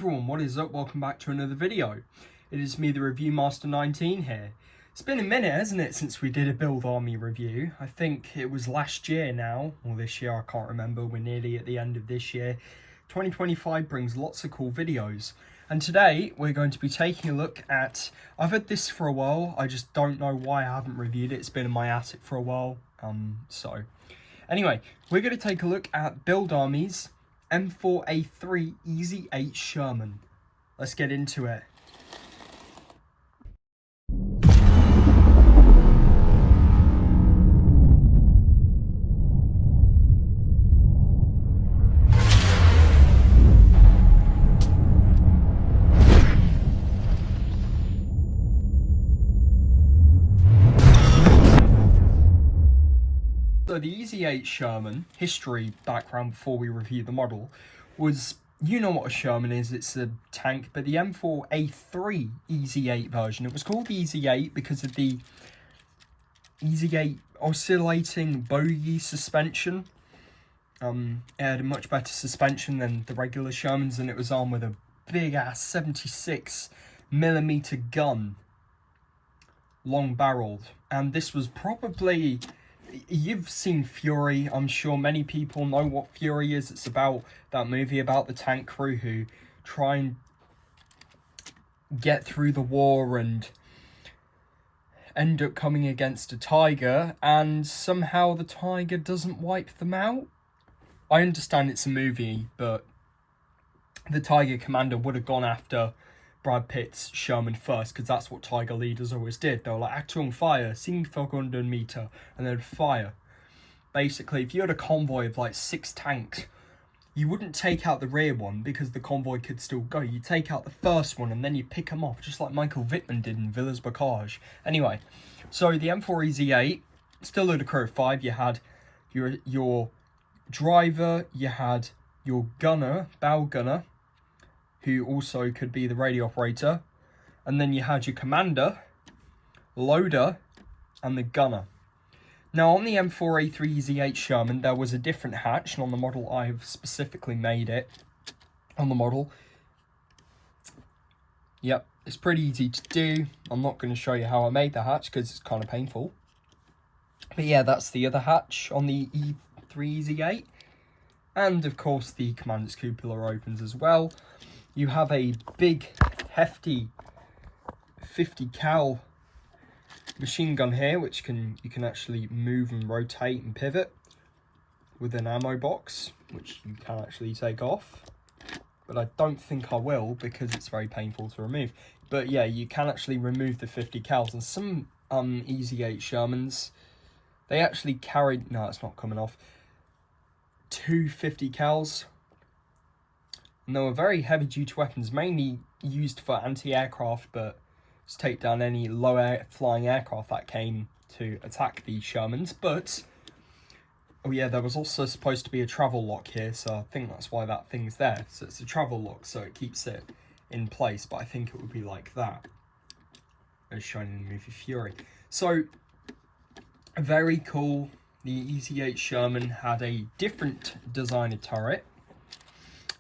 Everyone, what is up? Welcome back to another video. It is me, the Review Master 19 here. It's been a minute, hasn't it, since we did a Buildarmy review. I think it was last year now, or this year, I can't remember. We're nearly at the end of this year. 2025 brings lots of cool videos. And today, we're going to be taking a look at... I've had this for a while. I just don't know why I haven't reviewed it. It's been in my attic for a while. Anyway, we're going to take a look at Buildarmy's M4A3 Easy 8 Sherman. Let's get into it. So the Easy 8 Sherman, history background before we review the model, was, you know what a Sherman is, it's a tank, but the M4A3 Easy 8 version, it was called the Easy 8 because of the Easy 8 oscillating bogey suspension. It had a much better suspension than the regular Shermans, and it was armed with a big ass 76mm gun, long barreled, and this was probably... You've seen Fury. I'm sure many people know what Fury is. It's about that movie about the tank crew who try and get through the war and end up coming against a tiger, and somehow the tiger doesn't wipe them out. I understand it's a movie, but the Tiger Commander would have gone after Brad Pitt's Sherman first, because that's what Tiger leaders always did. They were like, Achtung, fire, 700 meter, and they'd fire. Basically, if you had a convoy of like 6 tanks, you wouldn't take out the rear one because the convoy could still go. You take out the first one and then you pick them off, just like Michael Vittman did in Villas-Bocage. Anyway, so the M4 Easy 8, still had a crew of 5. You had your driver, you had your gunner, bow gunner, who also could be the radio operator, and then you had your commander, loader, and the gunner. Now on the M4A3 Easy 8 Sherman, there was a different hatch, and on the model I've specifically made it on the model. Yep, it's pretty easy to do. I'm not going to show you how I made the hatch because it's kind of painful. But yeah, that's the other hatch on the E3 Easy 8. And of course the commander's cupola opens as well. You have a big, hefty 50 cal machine gun here, which you can actually move and rotate and pivot with an ammo box, which you can actually take off. But I don't think I will because it's very painful to remove. But yeah, you can actually remove the 50 cals. And some Easy 8 Shermans, they actually carried... No, it's not coming off. 2 50 cals. And they were very heavy-duty weapons, mainly used for anti-aircraft, but to take down any low-flying aircraft that came to attack the Shermans. But, oh yeah, there was also supposed to be a travel lock here, so I think that's why that thing's there. So it's a travel lock, so it keeps it in place, but I think it would be like that, as shown in the movie Fury. So, very cool. The Easy 8 Sherman had a different designer turret.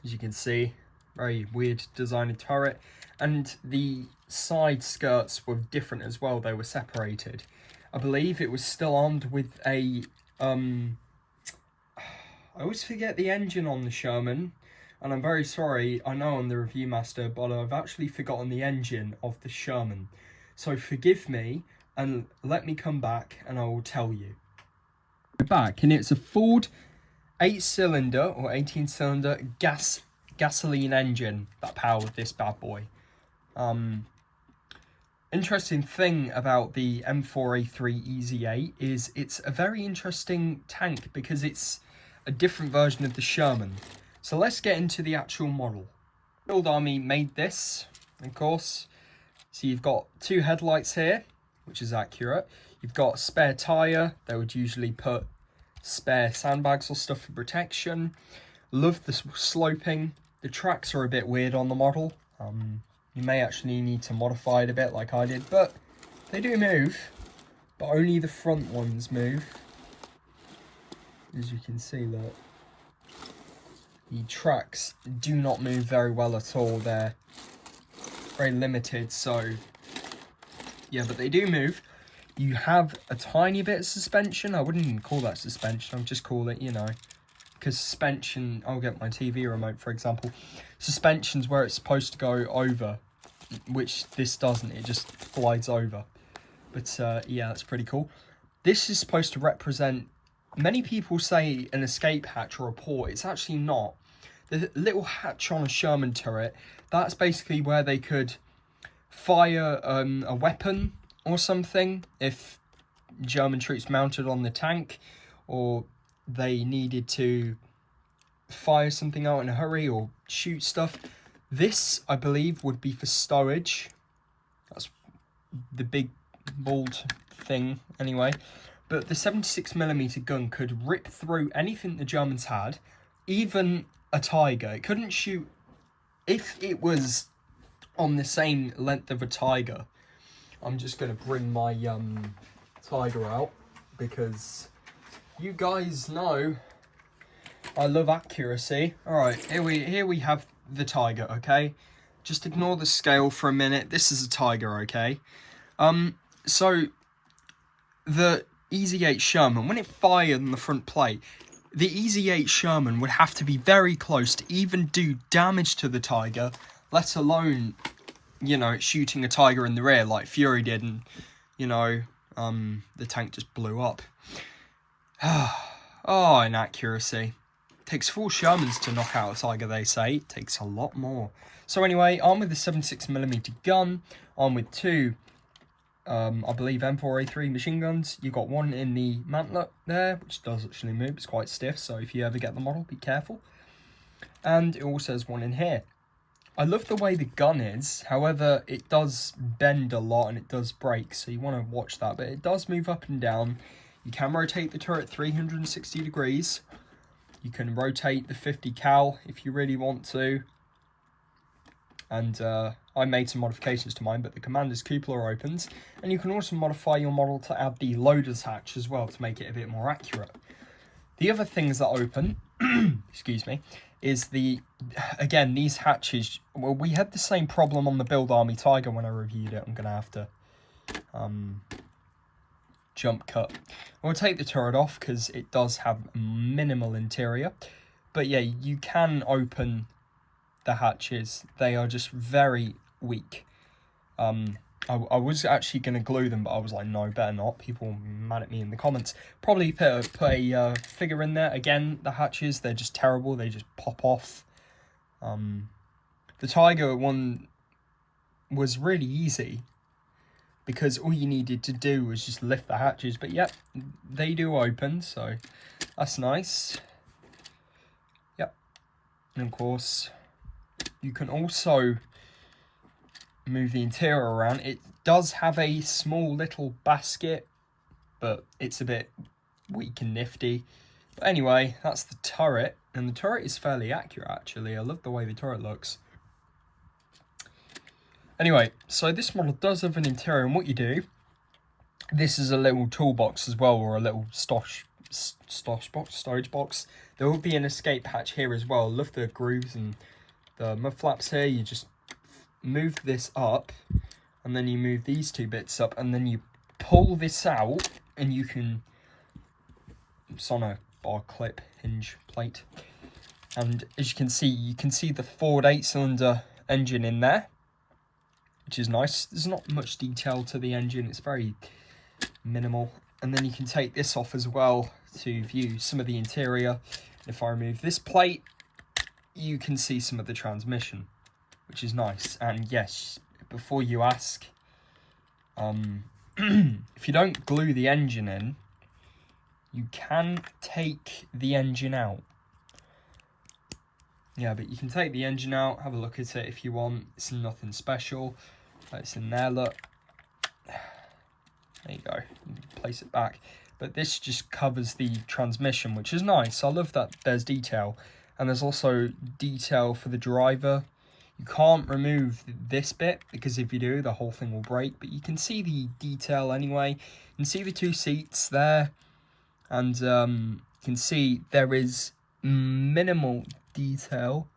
As you can see, very weird designer turret, and the side skirts were different as well. They were separated. I believe it was still armed with a I always forget the engine on the Sherman, and I'm very sorry. I know I'm the review master, but I've actually forgotten the engine of the Sherman, so forgive me and let me come back and I will tell you. We're back, and it's a Ford 8-cylinder or 18-cylinder gasoline engine that powered this bad boy. Interesting thing about the M4A3 Easy 8 is it's a very interesting tank because it's a different version of the Sherman. So let's get into the actual model. Buildarmy made this, of course. So you've got 2 headlights here, which is accurate. You've got a spare tyre. They would usually put spare sandbags or stuff for protection. Love the sloping. The tracks are a bit weird on the model. You may actually need to modify it a bit like I did, but they do move, but only the front ones move. As you can see, look. The tracks do not move very well at all. They're very limited, so yeah, but they do move. You have a tiny bit of suspension. I wouldn't even call that suspension. I'll just call it, you know, because suspension, I'll get my TV remote, for example. Suspension's where it's supposed to go over, which this doesn't. It just glides over. But yeah, that's pretty cool. This is supposed to represent, many people say an escape hatch or a port. It's actually not. The little hatch on a Sherman turret, that's basically where they could fire a weapon or something if German troops mounted on the tank, or they needed to fire something out in a hurry or shoot stuff. This, I believe, would be for stowage. That's the big bald thing anyway. But the 76mm gun could rip through anything the Germans had, even a Tiger. It couldn't shoot if it was on the same length of a Tiger. I'm just going to bring my Tiger out because you guys know I love accuracy. Alright, here we have the Tiger, okay? Just ignore the scale for a minute. This is a Tiger, okay? So the Eight Sherman, when it fired on the front plate, the Eight Sherman would have to be very close to even do damage to the Tiger, let alone, you know, shooting a Tiger in the rear like Fury did, and, you know, the tank just blew up. Oh, inaccuracy. Takes 4 Shermans to knock out a Tiger, they say. It takes a lot more. So anyway, armed with the 76mm gun, armed with 2, I believe M4A3 machine guns. You've got one in the mantlet there, which does actually move. It's quite stiff, so if you ever get the model, be careful. And it also has one in here. I love the way the gun is. However, it does bend a lot and it does break, so you want to watch that. But it does move up and down. You can rotate the turret 360 degrees. You can rotate the 50 cal if you really want to. And I made some modifications to mine, but the Commander's cupola opens. And you can also modify your model to add the loader's hatch as well to make it a bit more accurate. The other things that open, excuse me, is again, these hatches. Well, we had the same problem on the Buildarmy Tiger when I reviewed it. I'm going to have to jump cut. We'll take the turret off because it does have minimal interior. But yeah, you can open the hatches. They are just very weak. I was actually going to glue them, but I was like, no, better not. People will be mad at me in the comments. Probably put a figure in there. Again, the hatches, they're just terrible. They just pop off. The Tiger one was really easy because all you needed to do was just lift the hatches. But yep, they do open, so that's nice. Yep. And of course, you can also move the interior around. It does have a small little basket, but it's a bit weak and nifty. But anyway, that's the turret, and the turret is fairly accurate actually. I love the way the turret looks. Anyway, so this model does have an interior, and what you do, this is a little toolbox as well, or a little storage box. There will be an escape hatch here as well. I love the grooves and the mud flaps here. You just move this up, and then you move these 2 bits up, and then you pull this out, and you can, it's on a bar clip hinge plate, and as you can see the Ford 8-cylinder engine in there, which is nice. There's not much detail to the engine, it's very minimal. And then you can take this off as well to view some of the interior. If I remove this plate, you can see some of the transmission, which is nice. And yes, before you ask, if you don't glue the engine in, you can take the engine out. Yeah, but you can take the engine out, have a look at it if you want. It's nothing special. It's in there, look. There you go. You can place it back. But this just covers the transmission, which is nice. I love that there's detail. And there's also detail for the driver. You can't remove this bit, because if you do, the whole thing will break. But you can see the detail anyway. You can see the 2 seats there. And you can see there is minimal detail.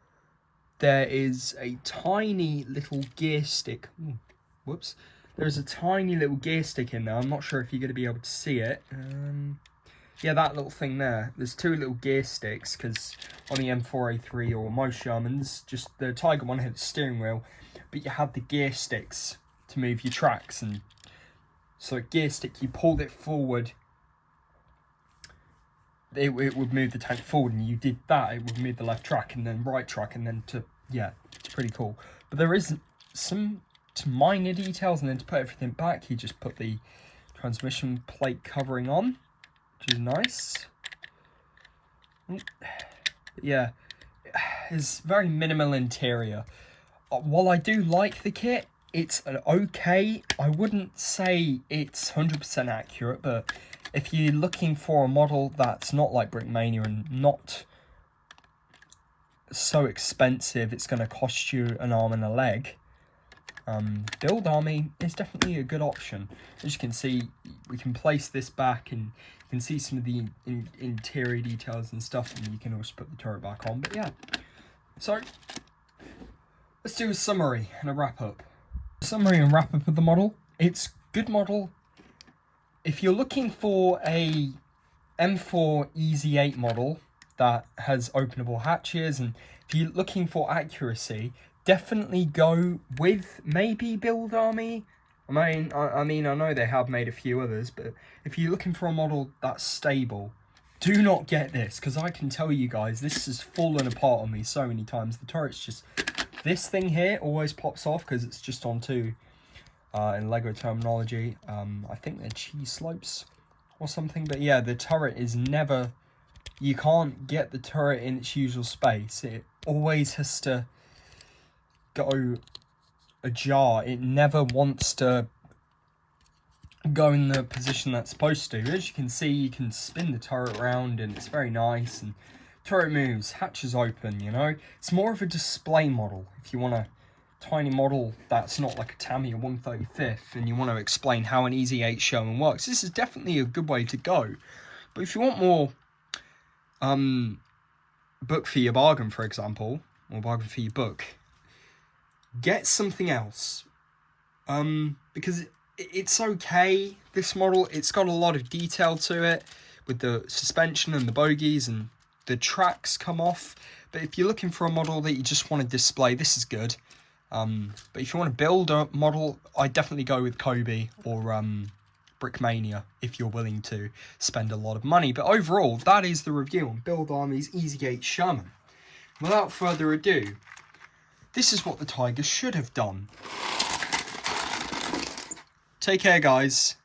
There is a tiny little gear stick. Ooh, whoops. There's a tiny little gear stick in there. I'm not sure if you're going to be able to see it. Yeah, that little thing there. There's two little gear sticks, because on the M4A3 or most Shermans, just the Tiger one had the steering wheel, but you had the gear sticks to move your tracks. And so a gear stick, you pulled it forward, it would move the tank forward, and you did that, it would move the left track and then right track, and then yeah, it's pretty cool. But there is some minor details, and then to put everything back, you just put the transmission plate covering on, which is nice. Yeah, it's very minimal interior. While I do like the kit, it's okay. I wouldn't say it's 100% accurate, but if you're looking for a model that's not like Brickmania and not so expensive, it's going to cost you an arm and a leg, Buildarmy is definitely a good option. As you can see, we can place this back and you can see some of the interior details and stuff, and you can also put the turret back on. But yeah, so let's do a summary and a wrap up. Summary and wrap up of the model. It's a good model. If you're looking for a M4 Easy 8 model that has openable hatches, and if you're looking for accuracy, definitely go with maybe Buildarmy. I mean, I know they have made a few others, but if you're looking for a model that's stable, do not get this, because I can tell you guys, this has fallen apart on me so many times. The turret's just, this thing here always pops off because it's just on two, in LEGO terminology, I think they're cheese slopes or something. But yeah, the turret is never, you can't get the turret in its usual space. It always has to go ajar. It never wants to go in the position that's supposed to. As you can see, you can spin the turret around and it's very nice, and turret moves, hatches open, you know. It's more of a display model. If you want a tiny model that's not like a Tamiya 135th and you want to explain how an Easy 8 Sherman works, this is definitely a good way to go. But if you want more book for your bargain, for example, or bargain for your book, get something else, because it's okay, this model. It's got a lot of detail to it with the suspension and the bogies, and the tracks come off. But if you're looking for a model that you just want to display, this is good. But if you want to build a model, I'd definitely go with Kobe or Brickmania if you're willing to spend a lot of money. But overall, that is the review on Buildarmy's Easy 8 Sherman. Without further ado, this is what the Tiger should have done. Take care, guys.